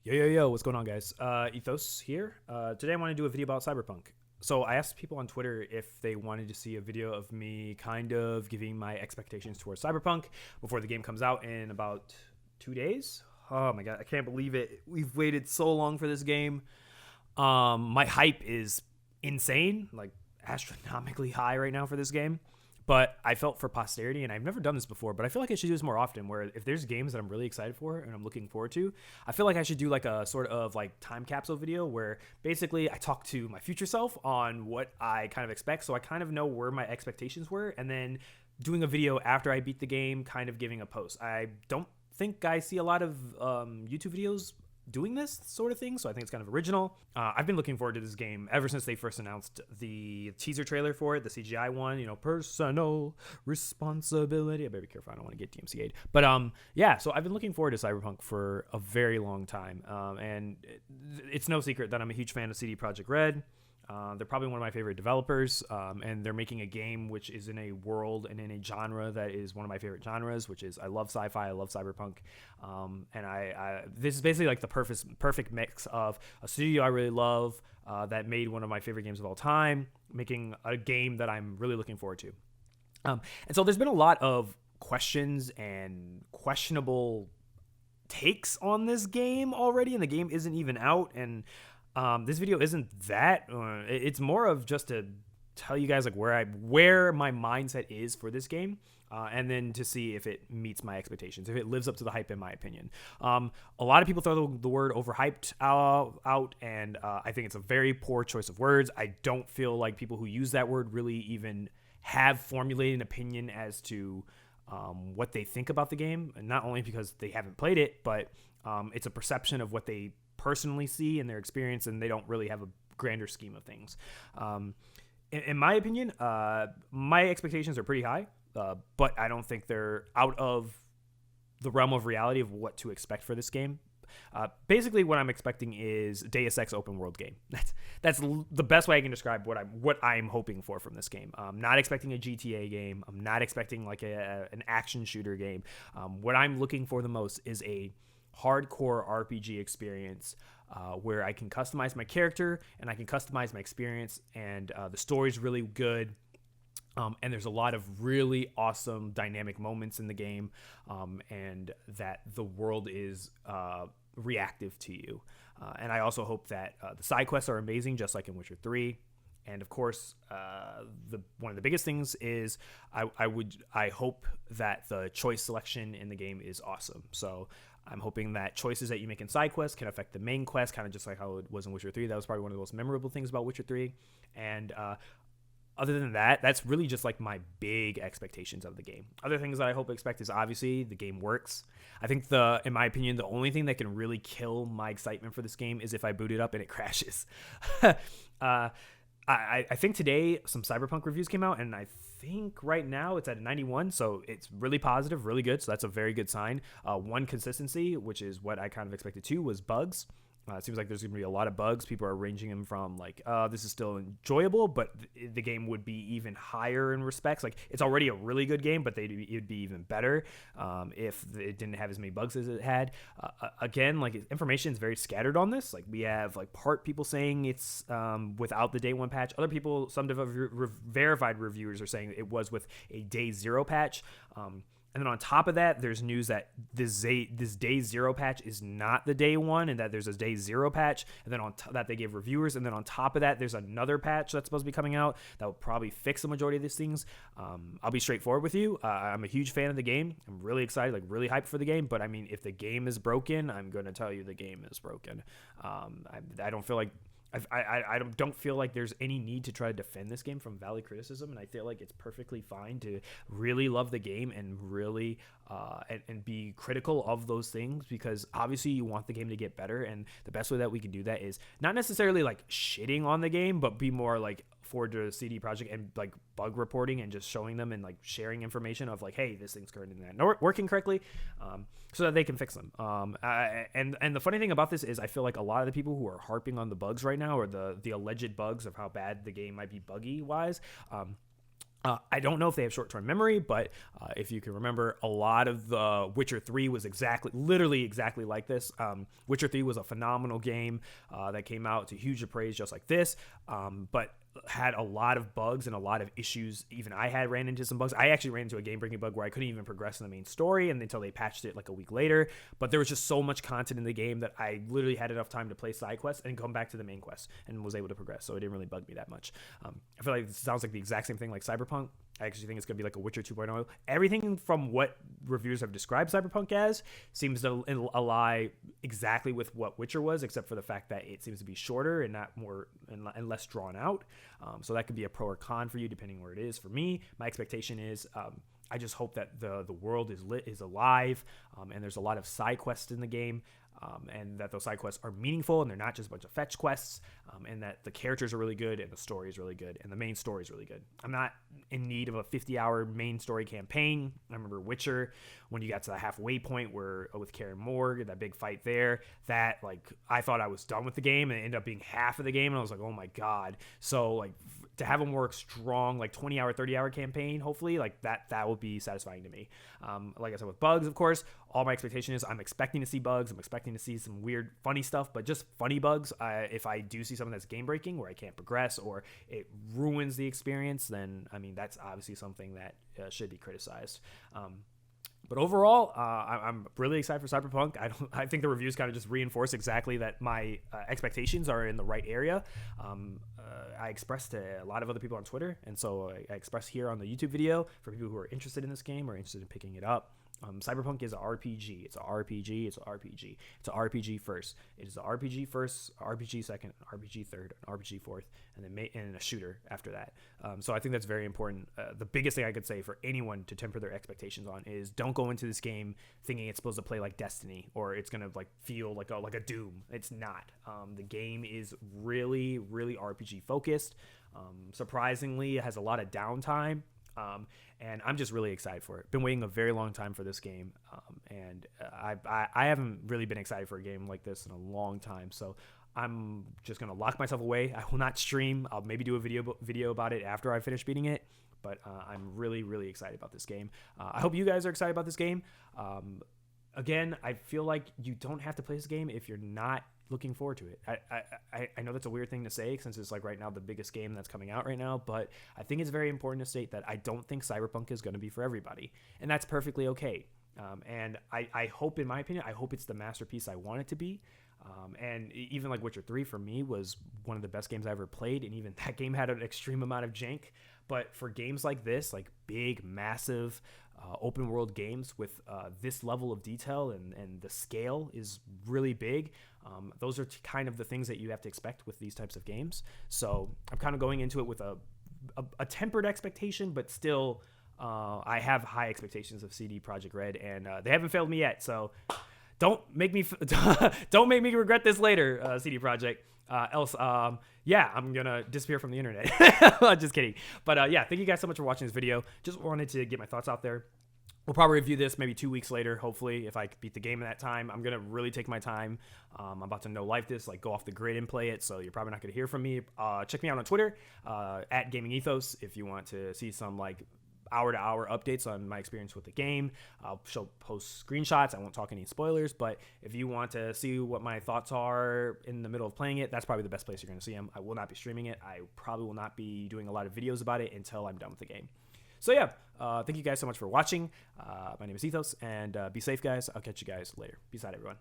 Yo, what's going on, guys? Ethos here. Today I want to do a video about Cyberpunk. So I asked people on Twitter if they wanted to see a video of me kind of giving my expectations towards Cyberpunk before the game comes out in about 2 days. Oh my god, I can't believe it. We've waited so long for this game. My hype is insane, like astronomically high right now for this game. But I felt for posterity, and I've never done this before, but I feel like I should do this more often. Where if there's games that I'm really excited for and I'm looking forward to, I feel like I should do like a sort of like time capsule video where basically I talk to my future self on what I kind of expect, so I kind of know where my expectations were, and then doing a video after I beat the game, kind of giving a post. I don't think I see a lot of YouTube videos doing this sort of thing, so I think it's kind of original. I've been looking forward to this game ever since they first announced the teaser trailer for it, the CGI one, personal responsibility. I better be careful, I don't want to get DMCA'd. But yeah, so I've been looking forward to Cyberpunk for a very long time, and it's no secret that I'm a huge fan of CD Projekt Red. They're probably one of my favorite developers, and they're making a game which is in a world and in a genre that is one of my favorite genres, which is I love sci-fi, I love cyberpunk, and I this is basically like the perfect mix of a studio I really love that made one of my favorite games of all time, making a game that I'm really looking forward to. And so there's been a lot of questions and questionable takes on this game already, and the game isn't even out, and this video isn't that. It's more of just to tell you guys like where my mindset is for this game, and then to see if it meets my expectations, if it lives up to the hype, in my opinion. A lot of people throw the word overhyped out, and I think it's a very poor choice of words. I don't feel like people who use that word really even have formulated an opinion as to what they think about the game, and not only because they haven't played it, but it's a perception of what they personally see in their experience, and they don't really have a grander scheme of things. In my opinion, my expectations are pretty high, but I don't think they're out of the realm of reality of what to expect for this game. Basically, what I'm expecting is Deus Ex open world game. That's the best way I can describe what I'm hoping for from this game. I'm not expecting a GTA game. I'm not expecting like an action shooter game. What I'm looking for the most is a hardcore RPG experience where I can customize my character and I can customize my experience, and the story's really good. And there's a lot of really awesome dynamic moments in the game, and that the world is reactive to you. And I also hope that the side quests are amazing, just like in Witcher 3. And of course, one of the biggest things is I hope that the choice selection in the game is awesome. So I'm hoping that choices that you make in side quests can affect the main quest, kind of just like how it was in Witcher 3. That was probably one of the most memorable things about Witcher 3. And other than that, that's really just like my big expectations of the game. Other things that I hope to expect is obviously the game works. I think in my opinion, the only thing that can really kill my excitement for this game is if I boot it up and it crashes. I think today some Cyberpunk reviews came out, and I think right now it's at a 91, so it's really positive, really good, so that's a very good sign. One consistency, which is what I kind of expected too, was bugs. It seems like there's going to be a lot of bugs. People are ranging them from like, this is still enjoyable, but the game would be even higher in respects. Like, it's already a really good game, but it'd be even better if it didn't have as many bugs as it had. Again, like, information is very scattered on this. Like, we have like part people saying it's without the day one patch. Other people, some verified reviewers are saying it was with a day zero patch. And then on top of that, there's news that this day zero patch is not the day one, and that there's a day zero patch. And then that they gave reviewers. And then on top of that, there's another patch that's supposed to be coming out that will probably fix the majority of these things. I'll be straightforward with you. I'm a huge fan of the game. I'm really excited, like really hyped for the game. But I mean, if the game is broken, I'm going to tell you the game is broken. I don't feel like I don't feel like there's any need to try to defend this game from valid criticism, and I feel like it's perfectly fine to really love the game and really and be critical of those things, because obviously you want the game to get better, and the best way that we can do that is not necessarily like shitting on the game, but be more like forward to CD Projekt and like bug reporting and just showing them and like sharing information of like, hey, this thing's currently not working correctly, so that they can fix them. And the funny thing about this is I feel like a lot of the people who are harping on the bugs right now, or the alleged bugs of how bad the game might be buggy wise, I don't know if they have short-term memory, but if you can remember, a lot of the Witcher 3 was literally exactly like this. Witcher 3 was a phenomenal game that came out to huge praise, just like this, but had a lot of bugs and a lot of issues. Even I had ran into some bugs. I actually ran into a game-breaking bug where I couldn't even progress in the main story and until they patched it like a week later. But there was just so much content in the game that I literally had enough time to play side quests and come back to the main quest and was able to progress. So it didn't really bug me that much. I feel like it sounds like the exact same thing like Cyberpunk. I actually think it's going to be like a Witcher 2.0. Everything from what reviewers have described Cyberpunk as seems to ally exactly with what Witcher was, except for the fact that it seems to be shorter and not more and less drawn out. So that could be a pro or con for you, depending where it is. For me, my expectation is I just hope that the world is alive, and there's a lot of side quests in the game. And that those side quests are meaningful and they're not just a bunch of fetch quests, and that the characters are really good and the story is really good and the main story is really good. I'm not in need of a 50-hour main story campaign. I remember Witcher, when you got to the halfway point where with Kaer Morg, that big fight there, that like I thought I was done with the game and it ended up being half of the game and I was like, oh my god. So like to have a more strong like 20-hour 30-hour campaign, hopefully like that would be satisfying to me. Like I said, with bugs, of course, all my expectation is I'm expecting to see bugs. I'm expecting to see some weird funny stuff, but just funny bugs. If I do see something that's game breaking where I can't progress or it ruins the experience, then I mean that's obviously something that should be criticized. But overall, I'm really excited for Cyberpunk. I think the reviews kind of just reinforce exactly that my expectations are in the right area. I expressed to a lot of other people on Twitter, and so I expressed here on the YouTube video for people who are interested in this game or interested in picking it up. Cyberpunk is an RPG. It's an RPG. It's an RPG. It's an RPG first. It is an RPG first, RPG second, RPG third, an RPG fourth, and then and a shooter after that. So I think that's very important. The biggest thing I could say for anyone to temper their expectations on is don't go into this game thinking it's supposed to play like Destiny or it's gonna like feel like a Doom. It's not. The game is really, really RPG focused. Surprisingly, it has a lot of downtime. And I'm just really excited for it. Been waiting a very long time for this game, and I haven't really been excited for a game like this in a long time. So I'm just gonna lock myself away. I will not stream. I'll maybe do a video about it after I finish beating it. But I'm really, really excited about this game. I hope you guys are excited about this game. Again, I feel like you don't have to play this game if you're not looking forward to it. I know that's a weird thing to say since it's like right now the biggest game that's coming out right now, but I think it's very important to state that I don't think Cyberpunk is going to be for everybody, and that's perfectly okay. And I hope, in my opinion, I hope it's the masterpiece I want it to be. And even like Witcher 3 for me was one of the best games I ever played, and even that game had an extreme amount of jank. But for games like this, like big, massive, open world games with this level of detail and the scale is really big. Those are kind of the things that you have to expect with these types of games. So I'm kind of going into it with a tempered expectation, but still I have high expectations of CD Projekt Red, and they haven't failed me yet. So don't make me regret this later, CD Projekt. Else, yeah, I'm gonna disappear from the internet. Just kidding. But yeah, thank you guys so much for watching this video. Just wanted to get my thoughts out there. We'll probably review this maybe 2 weeks later, hopefully, if I beat the game in that time. I'm gonna really take my time. I'm about to no-life this, like go off the grid and play it, so you're probably not gonna hear from me. Check me out on Twitter, at Gaming Ethos, if you want to see some like hour-to-hour updates on my experience with the game. I'll post screenshots. I won't talk any spoilers, but if you want to see what my thoughts are in the middle of playing it, that's probably the best place you're going to see them. I will not be streaming it. I probably will not be doing a lot of videos about it until I'm done with the game. So yeah, thank you guys so much for watching. My name is Ethos, and be safe, guys. I'll catch you guys later. Peace out, everyone.